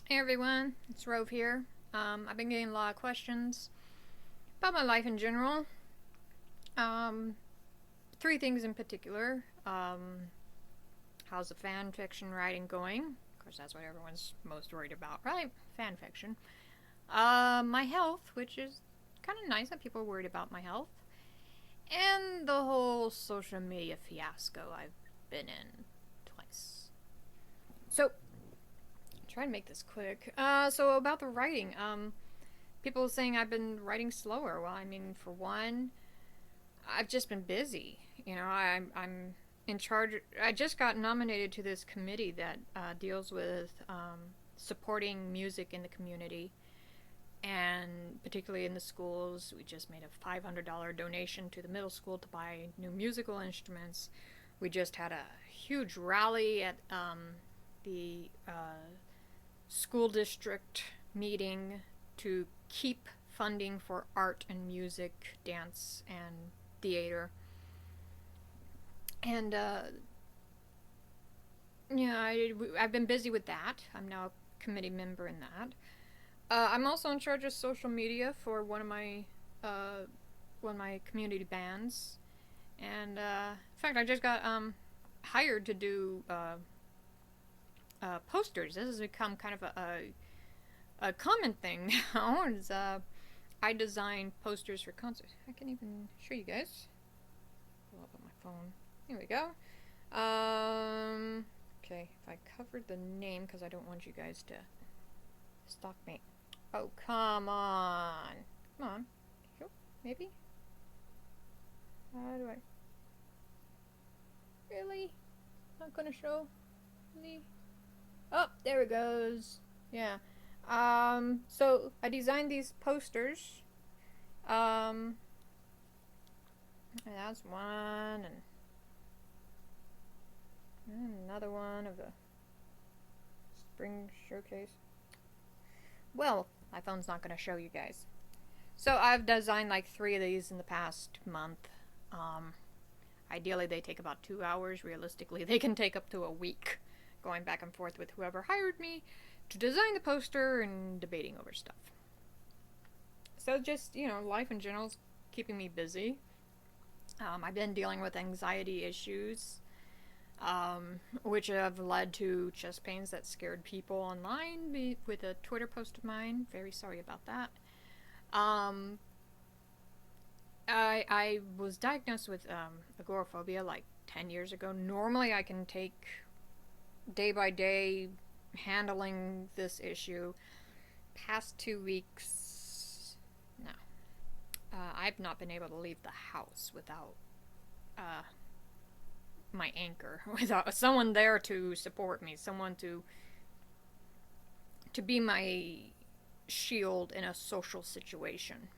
Hey everyone, it's Rhov here. I've been getting a lot of questions about my life in general. Um, Three things in particular. How's the fan fiction writing going? Of course, that's what everyone's most worried about, right? Fan fiction. My health, which is kind of nice that people are worried about my health. And the whole social media fiasco I've been in twice. So, try to make this quick. So about the writing. People saying I've been writing slower. Well, I mean, for one, I've just been busy. I'm in charge. I just got nominated to this committee that deals with supporting music in the community, and particularly in the schools. We just made a $500 donation to the middle school to buy new musical instruments. We just had a huge rally at the school district meeting to keep funding for art and music, dance, and theater. And I've been busy with that. I'm now a committee member in that. I'm also in charge of social media for one of my community bands, and in fact, I just got hired to do posters. This has become kind of a common thing now. Is I design posters for concerts. I can even show you guys. Pull up on my phone. Here we go. Okay, if I covered the name because I don't want you guys to stalk me. Oh, come on. Come on. Maybe? How do I... Really? Not gonna show? Really? Oh, there it goes. Yeah. So I designed these posters. And that's one, and another one of the spring showcase. Well, my phone's not going to show you guys. So I've designed like 3 of these in the past month. Ideally, they take about 2 hours. Realistically, they can take up to a week, going back and forth with whoever hired me to design the poster and debating over stuff. So just, life in general is keeping me busy. I've been dealing with anxiety issues, which have led to chest pains that scared people online with a Twitter post of mine. Very sorry about that. I was diagnosed with agoraphobia like 10 years ago. Normally, I can take day by day handling this issue. Past 2 weeks, no. I've not been able to leave the house without my anchor, without someone there to support me, someone to be my shield in a social situation.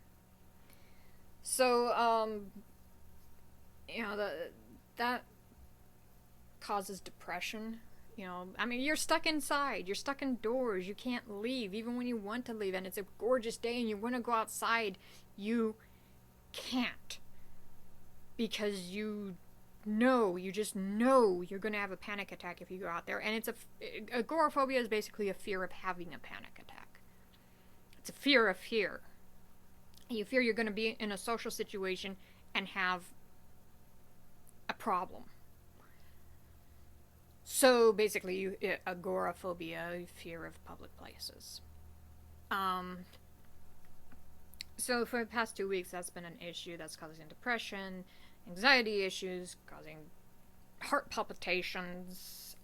So, that causes depression. I mean, you're stuck inside. You're stuck indoors. You can't leave, even when you want to leave. And it's a gorgeous day and you want to go outside. You can't. Because you just know you're going to have a panic attack if you go out there. And agoraphobia is basically a fear of having a panic attack. It's a fear of fear. You fear you're going to be in a social situation and have a problem. So basically, agoraphobia, fear of public places. So for the past 2 weeks, that's been an issue that's causing depression, anxiety issues, causing heart palpitations,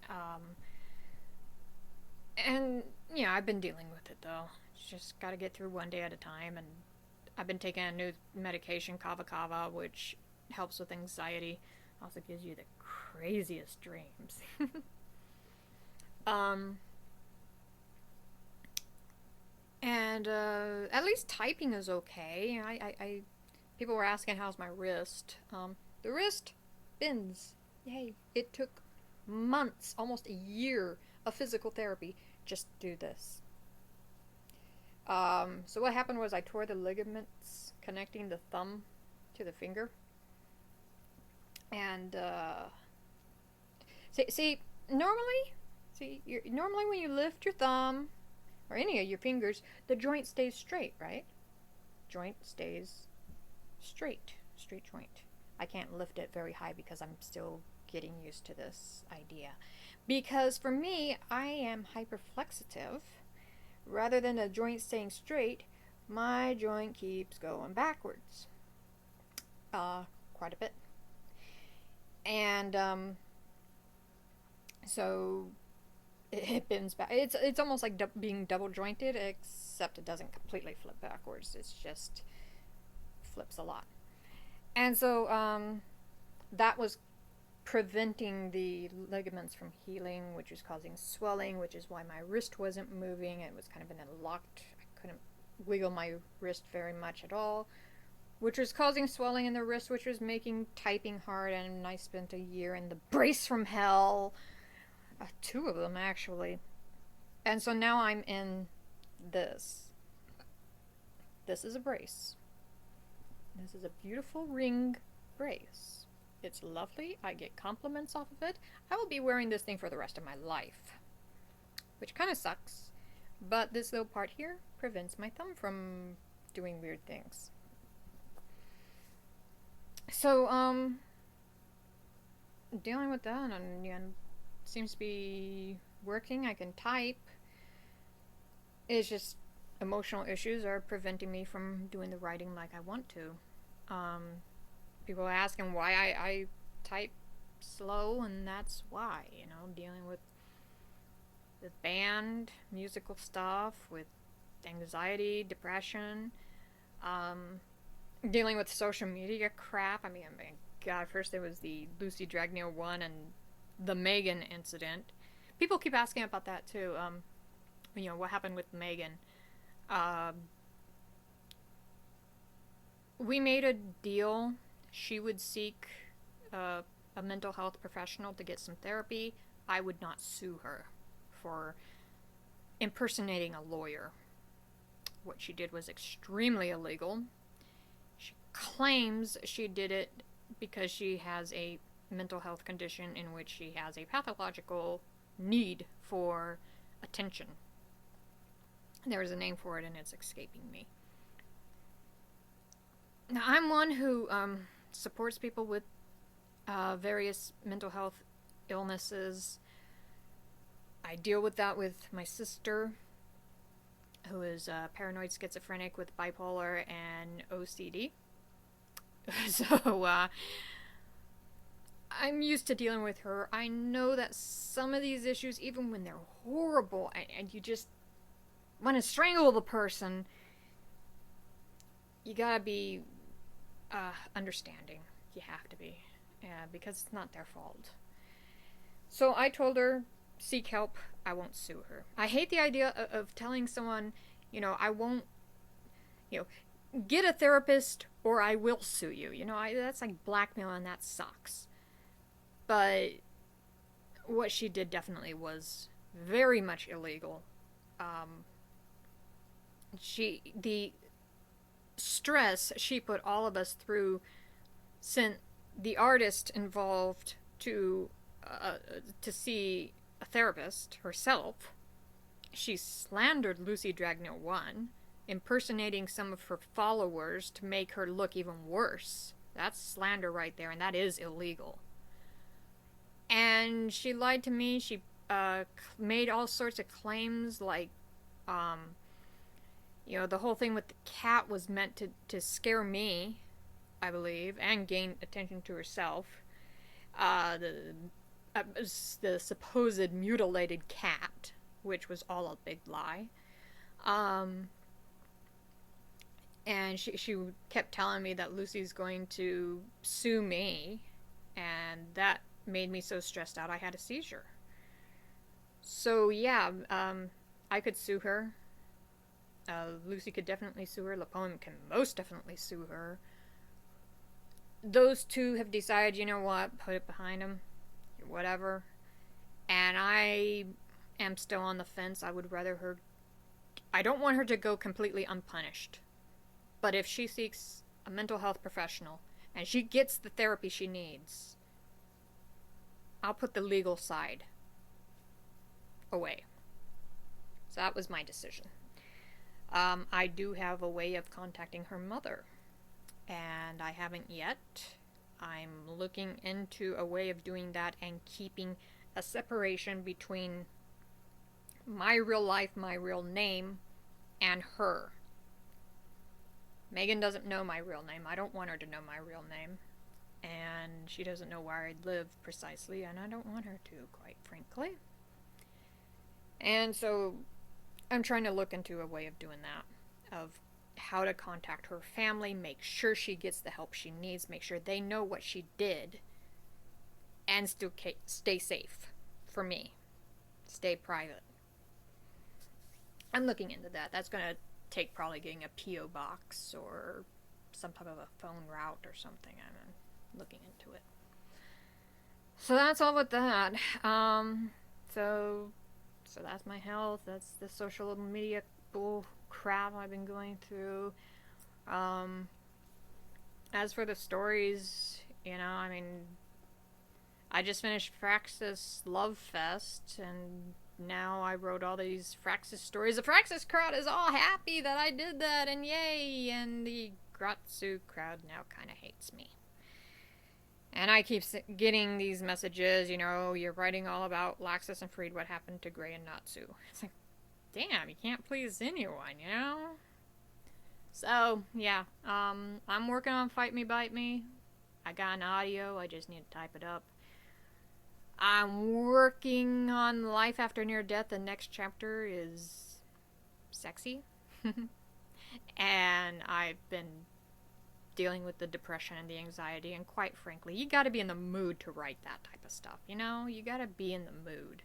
and I've been dealing with it though. Just got to get through one day at a time, and I've been taking a new medication, kava kava, which helps with anxiety. Also gives you the craziest dreams. And at least typing is okay. I people were asking how's my wrist. The wrist bends. Yay! It took months, almost a year of physical therapy just to do this. So what happened was I tore the ligaments connecting the thumb to the finger. And normally when you lift your thumb or any of your fingers, the joint stays straight, right? Joint stays straight. Straight joint. I can't lift it very high because I'm still getting used to this idea. Because for me, I am hyperflexitive. Rather than a joint staying straight, my joint keeps going backwards. Quite a bit. And so it bends back. It's almost like being double jointed, except it doesn't completely flip backwards. It's just flips a lot. And so that was preventing the ligaments from healing, which was causing swelling, which is why my wrist wasn't moving. It was kind of in a locked, I couldn't wiggle my wrist very much at all, which was causing swelling in the wrist, which was making typing hard. And I spent a year in the brace from hell, 2 of them actually. And so now I'm in this. This is a brace. This is a beautiful ring brace. It's lovely. I get compliments off of it. I will be wearing this thing for the rest of my life, which kind of sucks. But this little part here prevents my thumb from doing weird things. So, dealing with that, and seems to be working. I can type. It's just emotional issues are preventing me from doing the writing like I want to. People are asking why I type slow, and that's why, dealing with band, musical stuff, with anxiety, depression, dealing with social media crap. I mean, God, first there was the Lucy Dragneil one and the Megan incident. People keep asking about that too. What happened with Megan. We made a deal. She would seek a mental health professional to get some therapy. I would not sue her for impersonating a lawyer. What she did was extremely illegal. She claims she did it because she has a mental health condition in which she has a pathological need for attention. There is a name for it and it's escaping me. Now, I'm one who supports people with various mental health illnesses. I deal with that with my sister, who is paranoid schizophrenic with bipolar and OCD. So I'm used to dealing with her. I know that some of these issues, even when they're horrible and you just want to strangle the person, you gotta be understanding. You have to be. Because it's not their fault. So I told her, seek help. I won't sue her. I hate the idea of telling someone, I won't, get a therapist or I will sue you. That's like blackmail and that sucks. But what she did definitely was very much illegal. The stress she put all of us through sent the artist involved to see a therapist herself. She slandered Lucy Dragneil 1, impersonating some of her followers to make her look even worse. That's slander right there, and that is illegal. And she lied to me. She made all sorts of claims like, the whole thing with the cat was meant to scare me, I believe, and gain attention to herself. The supposed mutilated cat, which was all a big lie. And she kept telling me that Lucy's going to sue me, and that made me so stressed out I had a seizure. So yeah, I could sue her. Lucy could definitely sue her. LaPomme can most definitely sue her. Those two have decided, you know what, put it behind them, whatever. And I am still on the fence. I don't want her to go completely unpunished. But if she seeks a mental health professional and she gets the therapy she needs, I'll put the legal side away. So that was my decision. I do have a way of contacting her mother, and I haven't yet. I'm looking into a way of doing that and keeping a separation between my real life, my real name, and her. Megan doesn't know my real name. I don't want her to know my real name. And she doesn't know where I live precisely, and I don't want her to, quite frankly. And so I'm trying to look into a way of doing that, of how to contact her family, make sure she gets the help she needs, make sure they know what she did, and still stay safe for me. Stay private. I'm looking into that. That's going to take probably getting a P.O. box or some type of a phone route or something. I'm looking into it. So that's all with that. So that's my health. That's the social media bull crap I've been going through. As for the stories, I mean, I just finished Fraxis Love Fest, and now I wrote all these Fraxis stories. The Fraxis crowd is all happy that I did that, and yay! And the Gratsu crowd now kind of hates me. And I keep getting these messages, you're writing all about Laxus and Freed, what happened to Gray and Natsu. It's like, damn, you can't please anyone, So, yeah, I'm working on Fight Me, Bite Me. I got an audio, I just need to type it up. I'm working on Life After Near Death. The next chapter is sexy. And I've been dealing with the depression and the anxiety, and quite frankly, you gotta be in the mood to write that type of stuff, you gotta be in the mood.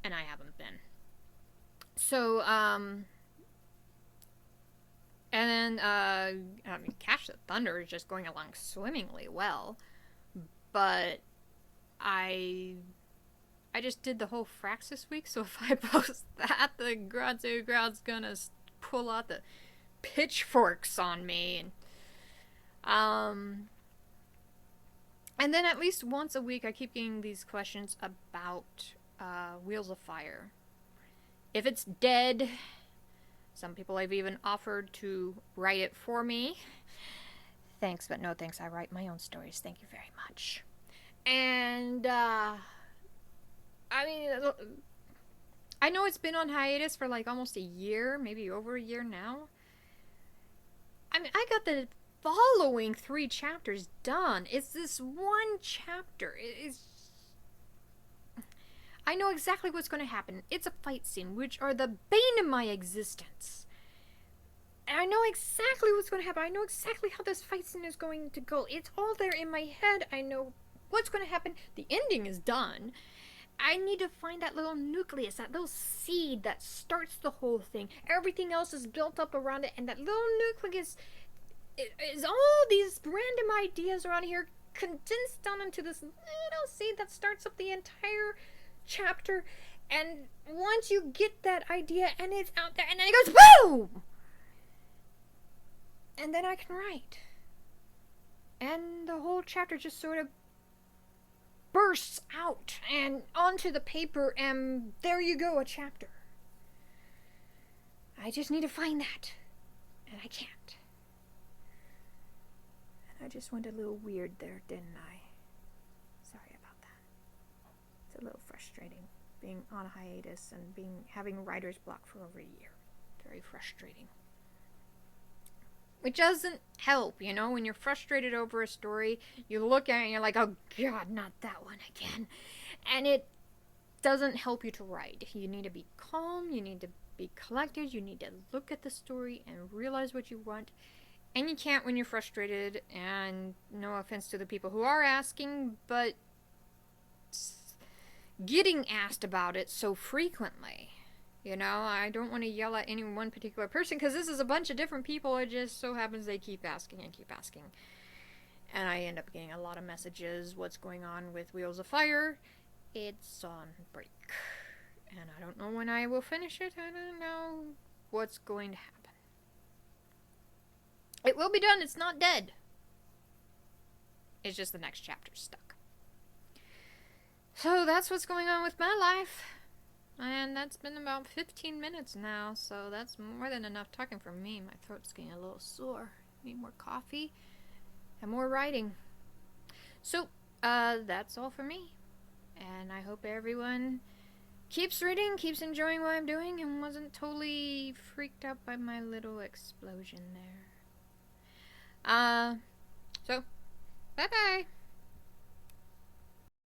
And I haven't been. So, and then, Catch the Thunder is just going along swimmingly well, but I just did the whole Fraxis week, so if I post that, the Gratsu crowd's gonna pull out the pitchforks on me, and then at least once a week I keep getting these questions about Wheels of Fire. If it's dead, some people have even offered to write it for me. Thanks, but no thanks. I write my own stories. Thank you very much. And I mean, I know it's been on hiatus for like almost a year, maybe over a year now. I mean, I got the following 3 chapters done. It's this one chapter. I know exactly what's going to happen. It's a fight scene, which are the bane of my existence. And I know exactly what's going to happen. I know exactly how this fight scene is going to go. It's all there in my head. I know what's going to happen. The ending is done. I need to find that little nucleus, that little seed that starts the whole thing. Everything else is built up around it, and that little nucleus is all these random ideas around here condensed down into this little seed that starts up the entire chapter. And once you get that idea and it's out there, and then it goes boom, and then I can write, and the whole chapter just sort of bursts out and onto the paper, and there you go, a chapter. I just need to find that, and I can't. And I just went a little weird there, didn't I? Sorry about that. It's a little frustrating being on a hiatus and having writer's block for over a year. Very frustrating. Which doesn't help, when you're frustrated over a story, you look at it and you're like, oh god, not that one again. And it doesn't help you to write. You need to be calm, you need to be collected, you need to look at the story and realize what you want. And you can't when you're frustrated, and no offense to the people who are asking, but getting asked about it so frequently. I don't want to yell at any one particular person, because this is a bunch of different people. It just so happens they keep asking and keep asking. And I end up getting a lot of messages. What's going on with Wheels of Fire? It's on break. And I don't know when I will finish it. I don't know what's going to happen. It will be done. It's not dead. It's just the next chapter's stuck. So that's what's going on with my life. And that's been about 15 minutes now, so that's more than enough talking for me. My throat's getting a little sore. Need more coffee and more writing. So, that's all for me. And I hope everyone keeps reading, keeps enjoying what I'm doing, and wasn't totally freaked out by my little explosion there. So, bye-bye.